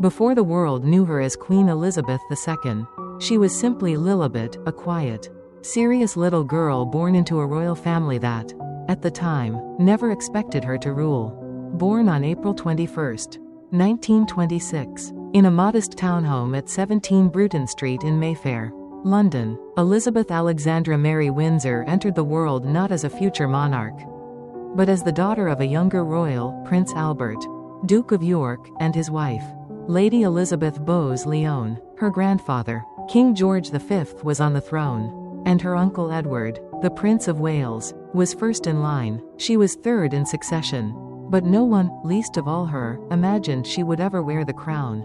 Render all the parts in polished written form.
Before the world knew her as Queen Elizabeth II, she was simply Lilibet, a quiet, serious little girl born into a royal family that, at the time, never expected her to rule. Born on April 21, 1926, in a modest townhome at 17 Bruton Street in Mayfair, London, Elizabeth Alexandra Mary Windsor entered the world not as a future monarch, but as the daughter of a younger royal, Prince Albert, Duke of York, and his wife, Lady Elizabeth Bowes-Lyon. Her grandfather, King George V, was on the throne, and her uncle Edward, the Prince of Wales, was first in line. She was third in succession, but no one, least of all her, imagined she would ever wear the crown.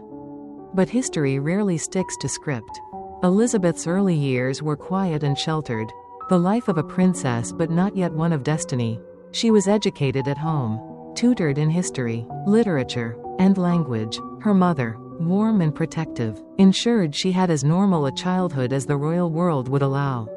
But history rarely sticks to script. Elizabeth's early years were quiet and sheltered, the life of a princess but not yet one of destiny. She was educated at home, tutored in history, literature, and language. Her mother, warm and protective, ensured she had as normal a childhood as the royal world would allow.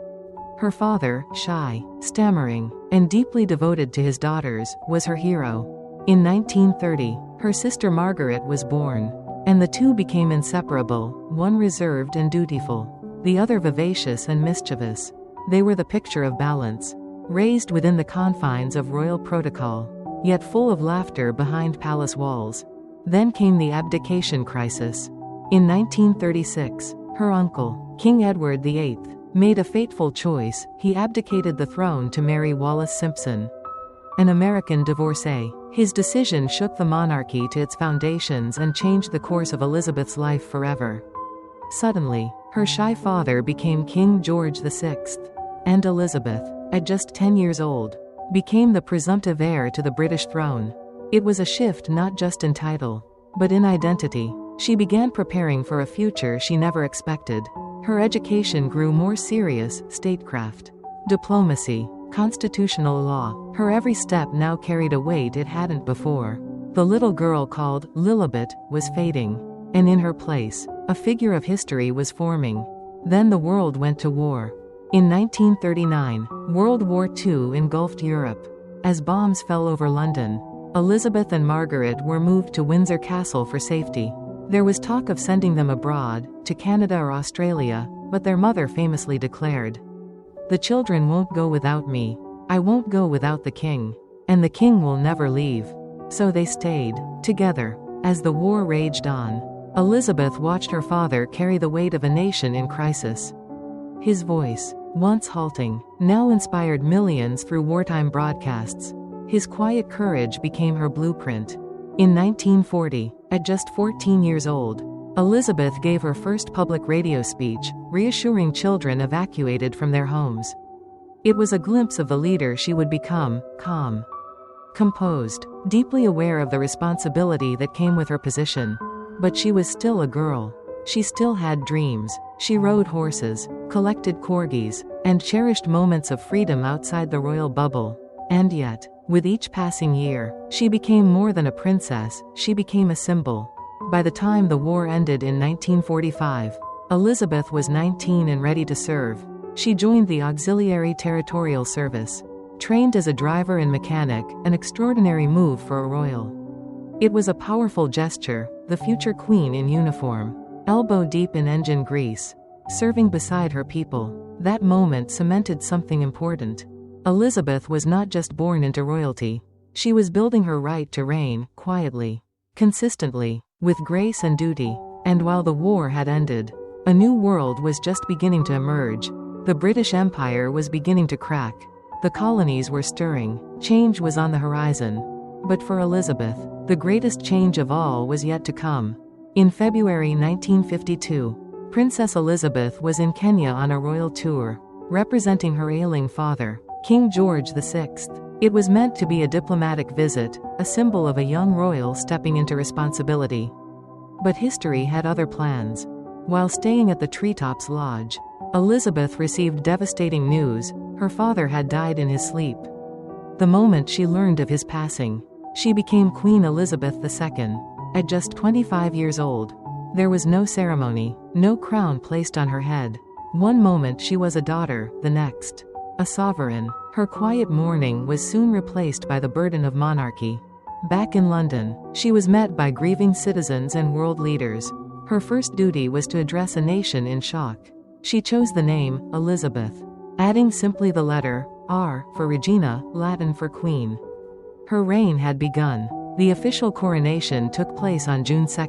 Her father, shy, stammering, and deeply devoted to his daughters, was her hero. In 1930, her sister Margaret was born, and the two became inseparable, one reserved and dutiful, the other vivacious and mischievous. They were the picture of balance, raised within the confines of royal protocol, yet full of laughter behind palace walls. Then came the abdication crisis. In 1936, her uncle, King Edward VIII, made a fateful choice. He abdicated the throne to marry Wallis Simpson, an American divorcee. His decision shook the monarchy to its foundations and changed the course of Elizabeth's life forever. Suddenly, her shy father became King George VI, and Elizabeth, at just 10 years old, became the presumptive heir to the British throne. It was a shift not just in title, but in identity. She began preparing for a future she never expected. Her education grew more serious: statecraft, diplomacy, constitutional law. Her every step now carried a weight it hadn't before. The little girl called Lilibet was fading, and in her place, a figure of history was forming. Then the world went to war. In 1939, World War II engulfed Europe. As bombs fell over London, Elizabeth and Margaret were moved to Windsor Castle for safety. There was talk of sending them abroad, to Canada or Australia, but their mother famously declared, "The children won't go without me. I won't go without the king. And the king will never leave." So they stayed, together. As the war raged on, Elizabeth watched her father carry the weight of a nation in crisis. His voice, once halting, now inspired millions through wartime broadcasts. His quiet courage became her blueprint. In 1940, at just 14 years old, Elizabeth gave her first public radio speech, reassuring children evacuated from their homes. It was a glimpse of the leader she would become: calm, composed, deeply aware of the responsibility that came with her position. But she was still a girl. She still had dreams. She rode horses, collected corgis, and cherished moments of freedom outside the royal bubble. And yet, with each passing year, she became more than a princess. She became a symbol. By the time the war ended in 1945, Elizabeth was 19 and ready to serve. She joined the Auxiliary Territorial Service. Trained as a driver and mechanic, an extraordinary move for a royal. It was a powerful gesture, the future queen in uniform, elbow deep in engine grease, serving beside her people. That moment cemented something important. Elizabeth was not just born into royalty. She was building her right to reign, quietly, consistently, with grace and duty. And while the war had ended, a new world was just beginning to emerge. The British Empire was beginning to crack. The colonies were stirring. Change was on the horizon. But for Elizabeth, the greatest change of all was yet to come. In February 1952, Princess Elizabeth was in Kenya on a royal tour, representing her ailing father, King George VI. It was meant to be a diplomatic visit, a symbol of a young royal stepping into responsibility. But history had other plans. While staying at the Treetops Lodge, Elizabeth received devastating news: her father had died in his sleep. The moment she learned of his passing, she became Queen Elizabeth II. At just 25 years old, there was no ceremony, no crown placed on her head. One moment she was a daughter, the next, a sovereign. Her quiet mourning was soon replaced by the burden of monarchy. Back in London, she was met by grieving citizens and world leaders. Her first duty was to address a nation in shock. She chose the name, Elizabeth, adding simply the letter R for Regina, Latin for Queen. Her reign had begun. The official coronation took place on June 2,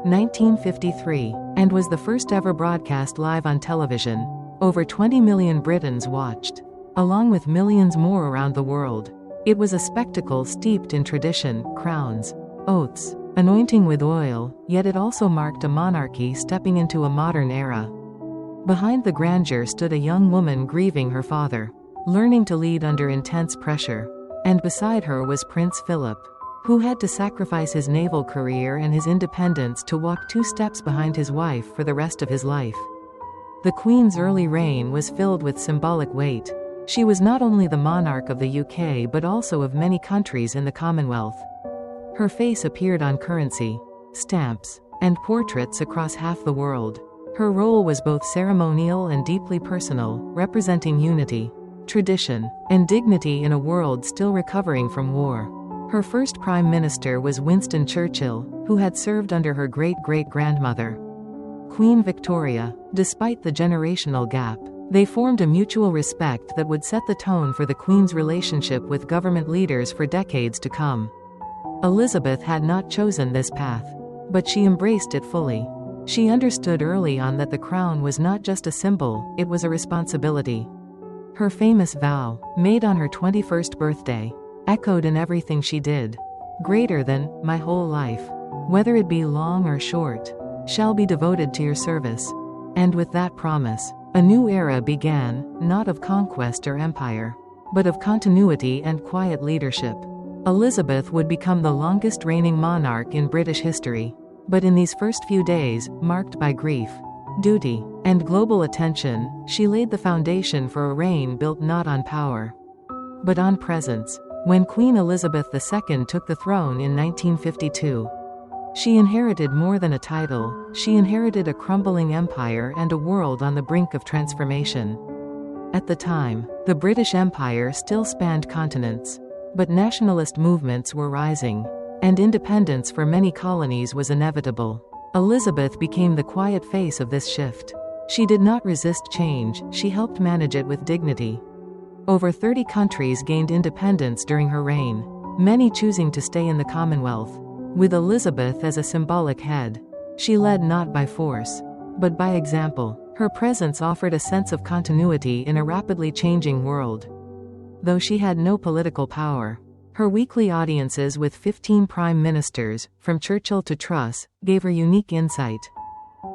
1953, and was the first ever broadcast live on television. Over 20 million Britons watched, along with millions more around the world. It was a spectacle steeped in tradition, crowns, oaths, anointing with oil, yet it also marked a monarchy stepping into a modern era. Behind the grandeur stood a young woman grieving her father, learning to lead under intense pressure. And beside her was Prince Philip, who had to sacrifice his naval career and his independence to walk 2 steps behind his wife for the rest of his life. The Queen's early reign was filled with symbolic weight. She was not only the monarch of the UK but also of many countries in the Commonwealth. Her face appeared on currency, stamps, and portraits across half the world. Her role was both ceremonial and deeply personal, representing unity, tradition, and dignity in a world still recovering from war. Her first prime minister was Winston Churchill, who had served under her great-great-grandmother, Queen Victoria. Despite the generational gap, they formed a mutual respect that would set the tone for the Queen's relationship with government leaders for decades to come. Elizabeth had not chosen this path, but she embraced it fully. She understood early on that the crown was not just a symbol, it was a responsibility. Her famous vow, made on her 21st birthday, echoed in everything she did. Greater than, my whole life, whether it be long or short, shall be devoted to your service. And with that promise, a new era began, not of conquest or empire, but of continuity and quiet leadership. Elizabeth would become the longest reigning monarch in British history. But in these first few days, marked by grief, duty, and global attention, she laid the foundation for a reign built not on power, but on presence. When Queen Elizabeth II took the throne in 1952, she inherited more than a title. She inherited a crumbling empire and a world on the brink of transformation. At the time, the British Empire still spanned continents, but nationalist movements were rising, and independence for many colonies was inevitable. Elizabeth became the quiet face of this shift. She did not resist change, she helped manage it with dignity. Over 30 countries gained independence during her reign, many choosing to stay in the Commonwealth. With Elizabeth as a symbolic head, she led not by force, but by example. Her presence offered a sense of continuity in a rapidly changing world. Though she had no political power, her weekly audiences with 15 prime ministers, from Churchill to Truss, gave her unique insight.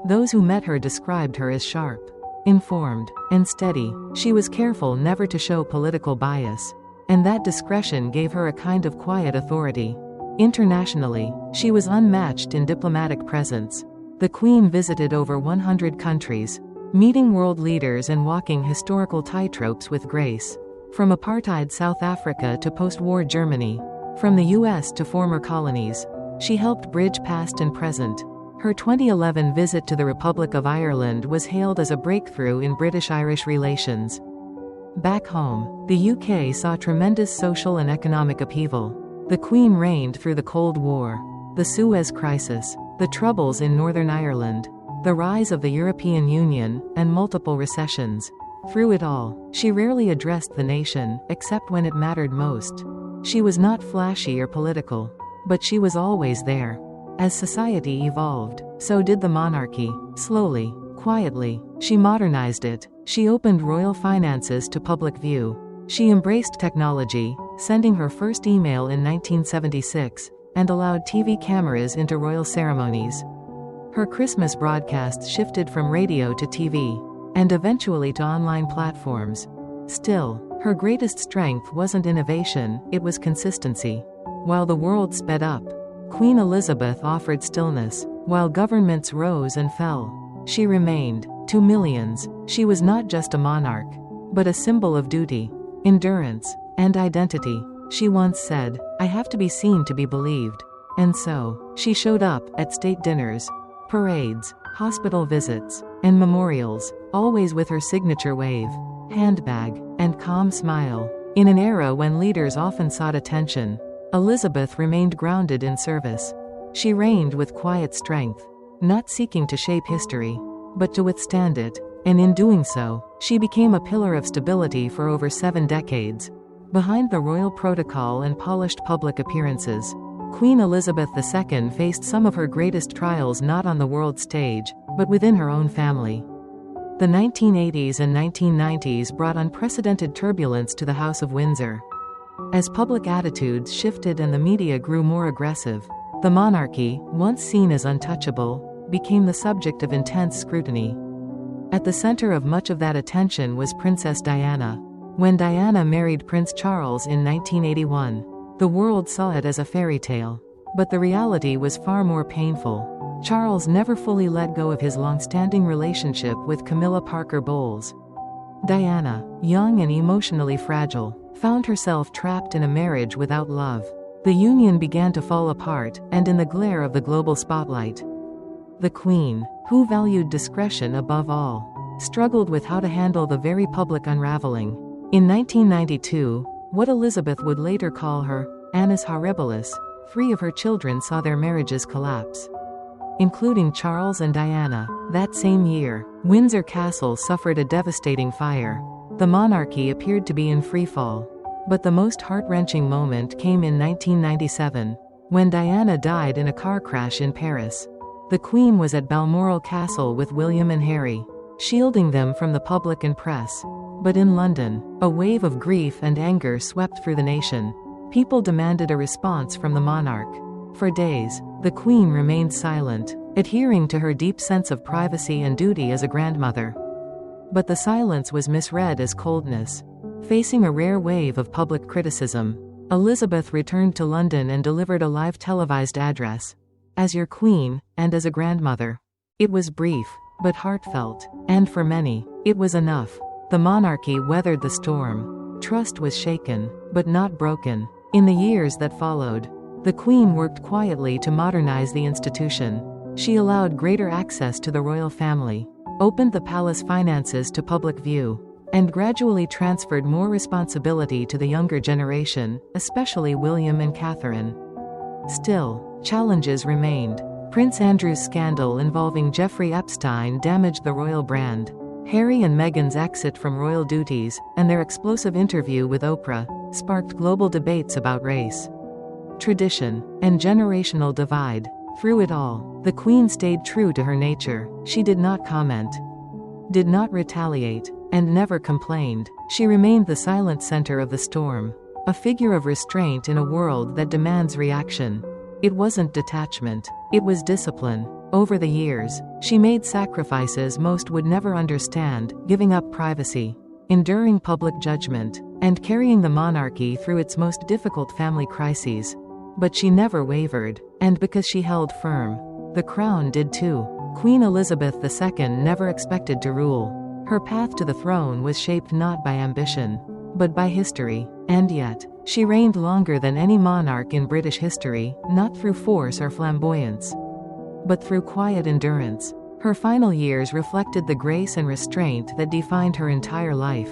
Those who met her described her as sharp, informed, and steady. She was careful never to show political bias, and that discretion gave her a kind of quiet authority. Internationally, she was unmatched in diplomatic presence. The Queen visited over 100 countries, meeting world leaders and walking historical tightropes with grace. From apartheid South Africa to post-war Germany, from the US to former colonies, she helped bridge past and present. Her 2011 visit to the Republic of Ireland was hailed as a breakthrough in British-Irish relations. Back home, the UK saw tremendous social and economic upheaval. The Queen reigned through the Cold War, the Suez Crisis, the Troubles in Northern Ireland, the rise of the European Union, and multiple recessions. Through it all, she rarely addressed the nation, except when it mattered most. She was not flashy or political, but she was always there. As society evolved, so did the monarchy. Slowly, quietly, she modernized it. She opened royal finances to public view. She embraced technology, sending her first email in 1976, and allowed TV cameras into royal ceremonies. Her Christmas broadcasts shifted from radio to TV, and eventually to online platforms. Still, her greatest strength wasn't innovation, it was consistency. While the world sped up, Queen Elizabeth offered stillness. While governments rose and fell, she remained. To millions, she was not just a monarch, but a symbol of duty, endurance, and identity. She once said, "I have to be seen to be believed." And so, she showed up at state dinners, parades, hospital visits, and memorials, always with her signature wave, handbag, and calm smile. In an era when leaders often sought attention, Elizabeth remained grounded in service. She reigned with quiet strength, not seeking to shape history, but to withstand it, and in doing so, she became a pillar of stability for over 7 decades. Behind the royal protocol and polished public appearances, Queen Elizabeth II faced some of her greatest trials not on the world stage, but within her own family. The 1980s and 1990s brought unprecedented turbulence to the House of Windsor. As public attitudes shifted and the media grew more aggressive, the monarchy, once seen as untouchable, became the subject of intense scrutiny. At the center of much of that attention was Princess Diana. When Diana married Prince Charles in 1981, the world saw it as a fairy tale. But the reality was far more painful. Charles never fully let go of his long-standing relationship with Camilla Parker Bowles. Diana, young and emotionally fragile, found herself trapped in a marriage without love. The union began to fall apart, and in the glare of the global spotlight, the Queen, who valued discretion above all, struggled with how to handle the very public unraveling. In 1992, what Elizabeth would later call her annus horribilis, 3 of her children saw their marriages collapse, including Charles and Diana. That same year, Windsor Castle suffered a devastating fire. The monarchy appeared to be in free fall. But the most heart-wrenching moment came in 1997, when Diana died in a car crash in Paris. The Queen was at Balmoral Castle with William and Harry, shielding them from the public and press. But in London, a wave of grief and anger swept through the nation. People demanded a response from the monarch. For days, the Queen remained silent, adhering to her deep sense of privacy and duty as a grandmother. But the silence was misread as coldness. Facing a rare wave of public criticism, Elizabeth returned to London and delivered a live televised address. As your Queen, and as a grandmother. It was brief, but heartfelt, and for many, it was enough. The monarchy weathered the storm. Trust was shaken, but not broken. In the years that followed, the Queen worked quietly to modernize the institution. She allowed greater access to the royal family, opened the palace finances to public view, and gradually transferred more responsibility to the younger generation, especially William and Catherine. Still, challenges remained. Prince Andrew's scandal involving Jeffrey Epstein damaged the royal brand. Harry and Meghan's exit from royal duties, and their explosive interview with Oprah, sparked global debates about race, tradition, and generational divide. Through it all, the Queen stayed true to her nature. She did not comment, did not retaliate, and never complained. She remained the silent center of the storm, a figure of restraint in a world that demands reaction. It wasn't detachment, it was discipline. Over the years, she made sacrifices most would never understand, giving up privacy, enduring public judgment, and carrying the monarchy through its most difficult family crises. But she never wavered, and because she held firm, the crown did too. Queen Elizabeth II never expected to rule. Her path to the throne was shaped not by ambition, but by history. And yet, she reigned longer than any monarch in British history, not through force or flamboyance, but through quiet endurance. Her final years reflected the grace and restraint that defined her entire life.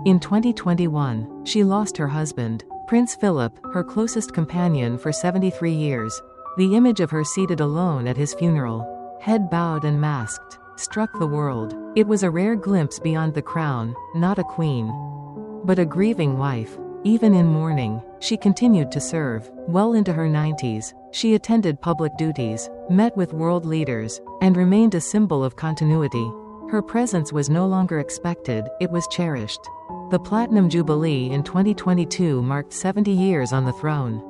In 2021, she lost her husband, Prince Philip, her closest companion for 73 years. The image of her seated alone at his funeral, head bowed and masked, struck the world. It was a rare glimpse beyond the crown, not a queen, but a grieving wife. Even in mourning, she continued to serve. Well into her 90s, she attended public duties, met with world leaders, and remained a symbol of continuity. Her presence was no longer expected, it was cherished. The Platinum Jubilee in 2022 marked 70 years on the throne,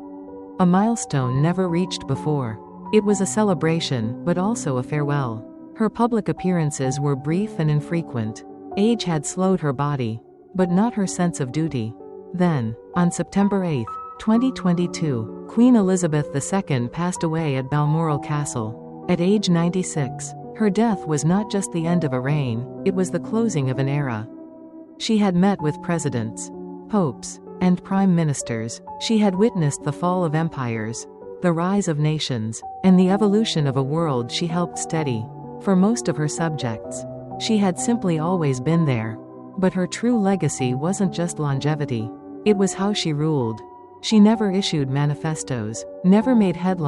a milestone never reached before. It was a celebration, but also a farewell. Her public appearances were brief and infrequent. Age had slowed her body, but not her sense of duty. Then, on September 8, 2022, Queen Elizabeth II passed away at Balmoral Castle. At age 96, her death was not just the end of a reign, it was the closing of an era. She had met with presidents, popes, and prime ministers. She had witnessed the fall of empires, the rise of nations, and the evolution of a world she helped steady. For most of her subjects, she had simply always been there. But her true legacy wasn't just longevity. It was how she ruled. She never issued manifestos, never made headlines.